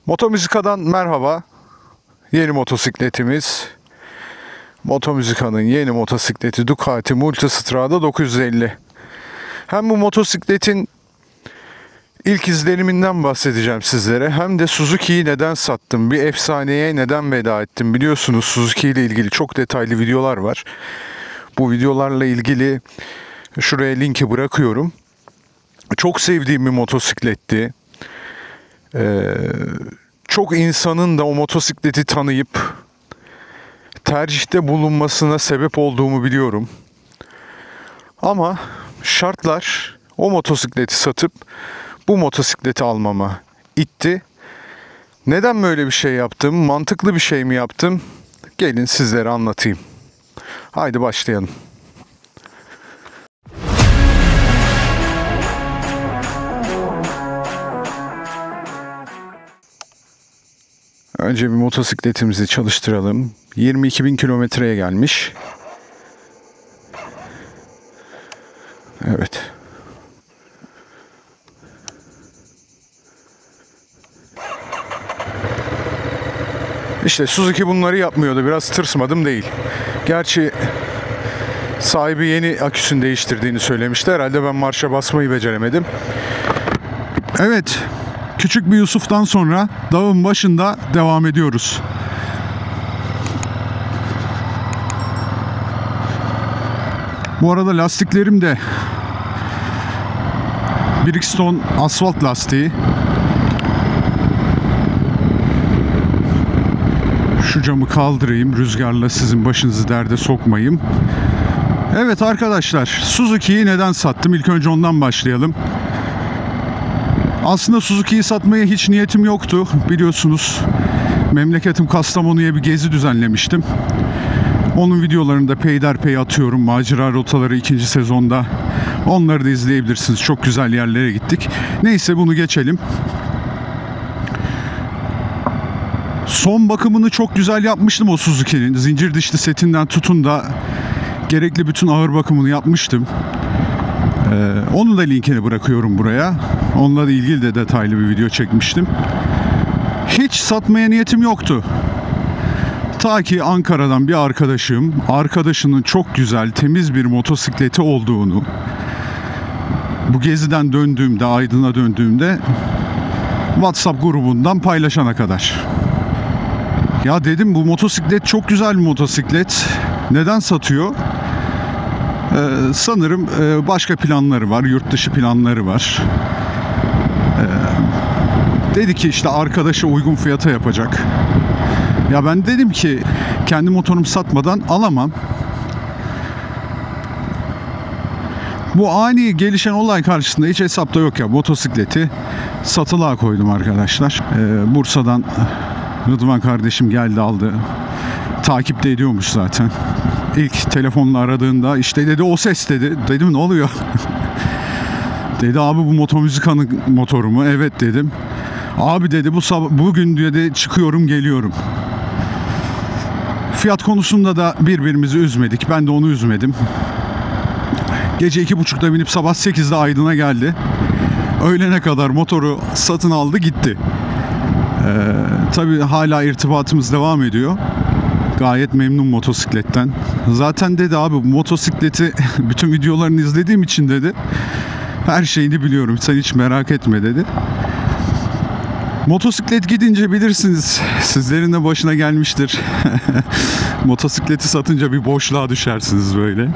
Motomüzika'dan merhaba. Yeni motosikletimiz. Motomüzika'nın yeni motosikleti Ducati Multistrada 950. Hem bu motosikletin ilk izleniminden bahsedeceğim sizlere. Hem de Suzuki'yi neden sattım, bir efsaneye neden veda ettim. Biliyorsunuz Suzuki ile ilgili çok detaylı videolar var. Bu videolarla ilgili şuraya linki bırakıyorum. Çok sevdiğim bir motosikletti. Çok insanın da o motosikleti tanıyıp tercihte bulunmasına sebep olduğumu biliyorum. Ama şartlar o motosikleti satıp bu motosikleti almama itti. Neden böyle bir şey yaptım? Mantıklı bir şey mi yaptım? Gelin sizlere anlatayım. Haydi başlayalım. Önce bir motosikletimizi çalıştıralım. 22.000 kilometreye gelmiş. Evet. İşte Suzuki bunları yapmıyordu. Biraz tırsmadım değil. Gerçi sahibi yeni aküsünü değiştirdiğini söylemişti. Herhalde ben marşa basmayı beceremedim. Evet. Küçük bir Yusuf'tan sonra dağın başında devam ediyoruz. Bu arada lastiklerim de Bridgestone asfalt lastiği. Şu camı kaldırayım, rüzgarla sizin başınızı derde sokmayayım. Evet arkadaşlar, Suzuki'yi neden sattım? İlk önce ondan başlayalım. Aslında Suzuki'yi satmaya hiç niyetim yoktu. Biliyorsunuz memleketim Kastamonu'ya bir gezi düzenlemiştim. Onun videolarını da peyderpey atıyorum. Macera Rotaları 2. sezonda. Onları da izleyebilirsiniz. Çok güzel yerlere gittik. Neyse bunu geçelim. Son bakımını çok güzel yapmıştım o Suzuki'nin. Zincir dişli setinden tutun da gerekli bütün ağır bakımını yapmıştım. Onun da linkini bırakıyorum buraya. Onunla da ilgili de detaylı bir video çekmiştim. Hiç satmaya niyetim yoktu. Ta ki Ankara'dan bir arkadaşının çok güzel, temiz bir motosikleti olduğunu, bu geziden döndüğümde, Aydın'a döndüğümde WhatsApp grubundan paylaşana kadar. Ya dedim bu motosiklet çok güzel bir motosiklet. Neden satıyor? Sanırım başka planları var, yurt dışı planları var. Dedi ki işte arkadaşa uygun fiyata yapacak. Ya ben dedim ki kendi motorumu satmadan alamam. Bu ani gelişen olay karşısında hiç hesapta yok ya, motosikleti satılığa koydum arkadaşlar. Bursa'dan Rıdvan kardeşim geldi aldı. Takipte ediyormuş zaten. İlk telefonla aradığında işte dedi o ses dedi. Dedim ne oluyor? Dedi abi bu Motomüzika'nın motoru mu? Evet dedim. Abi dedi bugün dedi çıkıyorum geliyorum. Fiyat konusunda da birbirimizi üzmedik. Ben de onu üzmedim. Gece 2.30'da binip sabah 8'de Aydın'a geldi. Öğlene kadar motoru satın aldı gitti. Tabii hala irtibatımız devam ediyor. Gayet memnun motosikletten. Zaten dedi abi bu motosikleti bütün videolarını izlediğim için dedi. Her şeyini biliyorum. Sen hiç merak etme dedi. Motosiklet gidince bilirsiniz. Sizlerin de başına gelmiştir. Motosikleti satınca bir boşluğa düşersiniz böyle.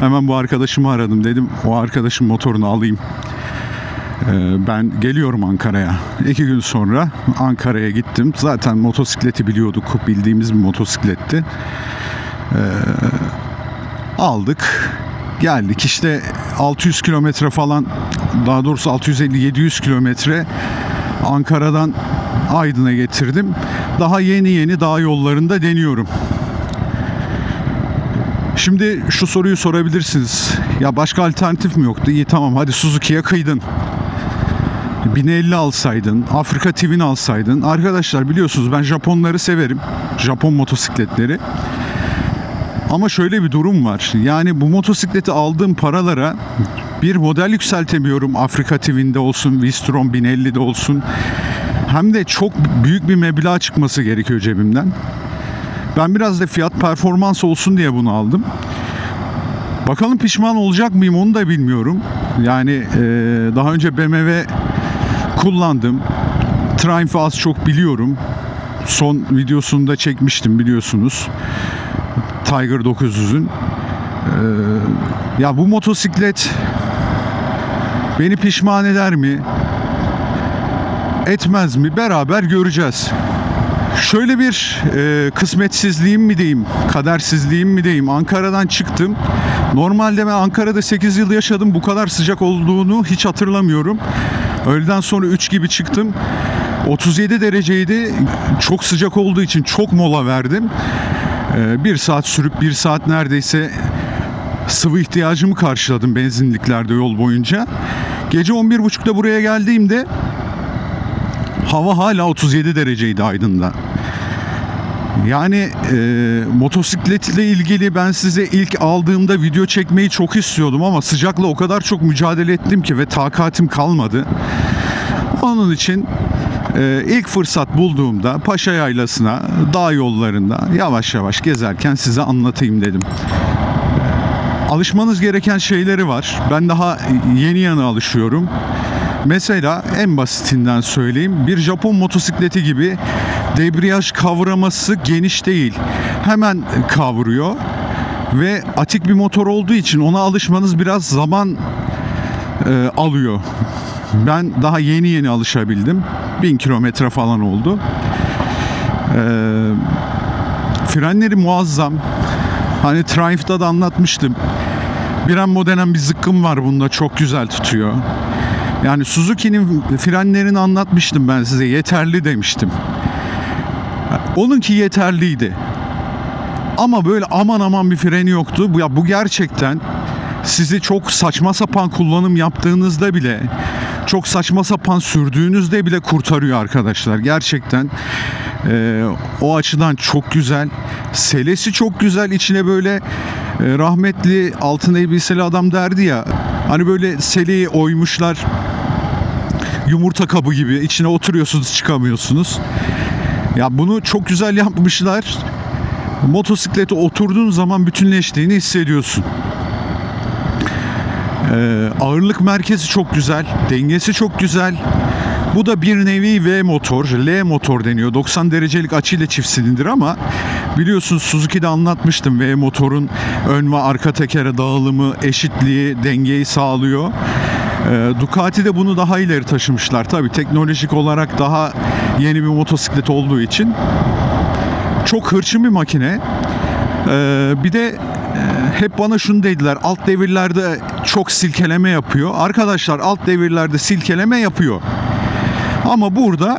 Hemen bu arkadaşımı aradım. Dedim o arkadaşım motorunu alayım. Ben geliyorum Ankara'ya. 2 gün sonra Ankara'ya gittim. Zaten motosikleti biliyorduk. Bildiğimiz bir motosikletti. Aldık. Geldik. İşte 600 kilometre falan, daha doğrusu 650-700 kilometre Ankara'dan Aydın'a getirdim. Daha yeni dağ yollarında deniyorum. Şimdi şu soruyu sorabilirsiniz. Ya başka alternatif mi yoktu? İyi tamam hadi Suzuki'ye kıydın. 1050 alsaydın, Afrika Twin alsaydın. Arkadaşlar biliyorsunuz ben Japonları severim. Japon motosikletleri. Ama şöyle bir durum var. Yani bu motosikleti aldığım paralara bir model yükseltemiyorum. Afrika Twin'de olsun, V-Strom 1050'de olsun. hem de çok büyük bir meblağ çıkması gerekiyor cebimden. Ben biraz da fiyat performans olsun diye bunu aldım. Bakalım pişman olacak mıyım onu da bilmiyorum. Yani daha önce BMW kullandım. Triumph'ı az çok biliyorum. Son videosunu da çekmiştim biliyorsunuz. Tiger 900'ün. Ya bu motosiklet beni pişman eder mi? Etmez mi? Beraber göreceğiz. Şöyle bir kısmetsizliğim mi diyeyim, kadersizliğim mi diyeyim. Ankara'dan çıktım. Normalde ben Ankara'da 8 yıl yaşadım. Bu kadar sıcak olduğunu hiç hatırlamıyorum. Öğleden sonra 3 gibi çıktım. 37 dereceydi. Çok sıcak olduğu için çok mola verdim. 1 saat sürüp 1 saat neredeyse sıvı ihtiyacımı karşıladım benzinliklerde yol boyunca. Gece 11.30'da buraya geldiğimde hava hala 37 dereceydi Aydın'da. Yani motosikletle ilgili ben size ilk aldığımda video çekmeyi çok istiyordum ama sıcakla o kadar çok mücadele ettim ki ve takatim kalmadı. Onun için ilk fırsat bulduğumda Paşa Yaylası'na, dağ yollarında yavaş yavaş gezerken size anlatayım dedim. Alışmanız gereken şeyleri var. Ben daha yeni alışıyorum. Mesela en basitinden söyleyeyim. Bir Japon motosikleti gibi debriyaj kavraması geniş değil. Hemen kavruyor ve atik bir motor olduğu için ona alışmanız biraz zaman alıyor. Ben daha yeni alışabildim. 1000 kilometre falan oldu. Frenleri muazzam. Hani Triumph'ta da anlatmıştım. Brembo denen bir zıkkım var bunda, çok güzel tutuyor. Yani Suzuki'nin frenlerini anlatmıştım ben size. Yeterli demiştim. Onunki yeterliydi. Ama böyle aman bir freni yoktu. Bu gerçekten sizi çok saçma sapan kullanım yaptığınızda bile, çok saçma sapan sürdüğünüzde bile kurtarıyor arkadaşlar. Gerçekten o açıdan çok güzel. Selesi çok güzel. İçine böyle rahmetli altın elbiseli adam derdi ya, hani böyle seleyi oymuşlar, yumurta kabı gibi, içine oturuyorsunuz çıkamıyorsunuz. Ya bunu çok güzel yapmışlar. Motosiklete oturduğun zaman bütünleştiğini hissediyorsun. Ağırlık merkezi çok güzel, dengesi çok güzel. Bu da bir nevi V motor, L motor deniyor. 90 derecelik açıyla çift silindir ama biliyorsunuz Suzuki'de anlatmıştım. V motorun ön ve arka tekere dağılımı, eşitliği, dengeyi sağlıyor. Ducati'de bunu daha ileri taşımışlar. Tabii teknolojik olarak daha yeni bir motosiklet olduğu için. Çok hırçın bir makine. Bir de hep bana şunu dediler. Alt devirlerde çok silkeleme yapıyor. Arkadaşlar alt devirlerde silkeleme yapıyor. Ama burada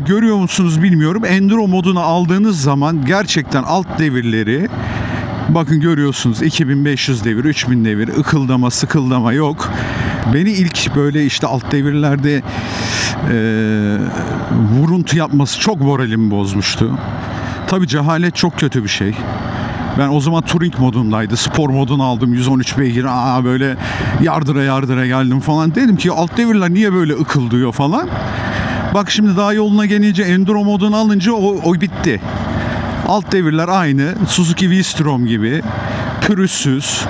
görüyor musunuz bilmiyorum. Enduro moduna aldığınız zaman gerçekten alt devirleri, bakın görüyorsunuz, 2500 devir, 3000 devir, ıkıldama, sıkıldama yok. Beni ilk böyle işte alt devirlerde vuruntu yapması çok moralimi bozmuştu. Tabii cehalet çok kötü bir şey. Ben o zaman Touring modundaydı. Spor modunu aldım. 113 beygir. Böyle yardıra geldim falan. Dedim ki alt devirler niye böyle ıkıldıyor falan. Bak şimdi daha yoluna gelince Enduro modunu alınca o bitti. Alt devirler aynı. Suzuki V-Strom gibi. Pürüzsüz.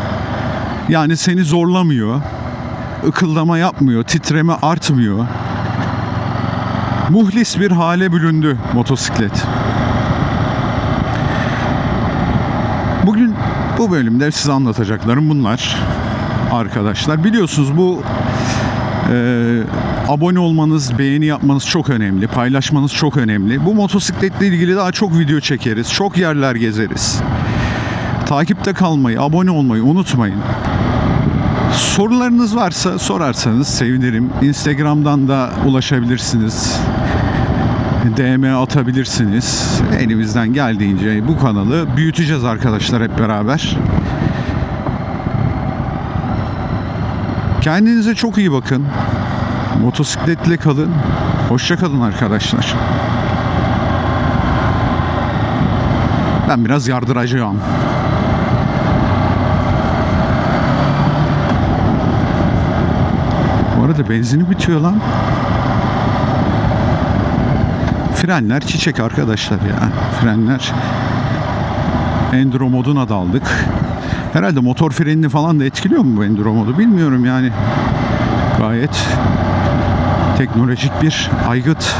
Yani seni zorlamıyor. Ikıldama yapmıyor. Titreme artmıyor. Muhlis bir hale büründü motosiklet. Bugün bu bölümde size anlatacaklarım bunlar arkadaşlar. Biliyorsunuz bu abone olmanız, beğeni yapmanız çok önemli. Paylaşmanız çok önemli. Bu motosikletle ilgili daha çok video çekeriz. Çok yerler gezeriz. Takipte kalmayı, abone olmayı unutmayın. Sorularınız varsa sorarsanız sevinirim. Instagram'dan da ulaşabilirsiniz. DM atabilirsiniz. Elimizden geldiğince bu kanalı büyüteceğiz arkadaşlar hep beraber. Kendinize çok iyi bakın. Motosikletle kalın. Hoşça kalın arkadaşlar. Ben biraz yardıracağım. Bu arada benzini bitiyor lan. Frenler çiçek arkadaşlar ya. Frenler Enduro moduna daldık. Herhalde motor frenini falan da etkiliyor mu bu Enduro modu bilmiyorum yani. Gayet teknolojik bir aygıt.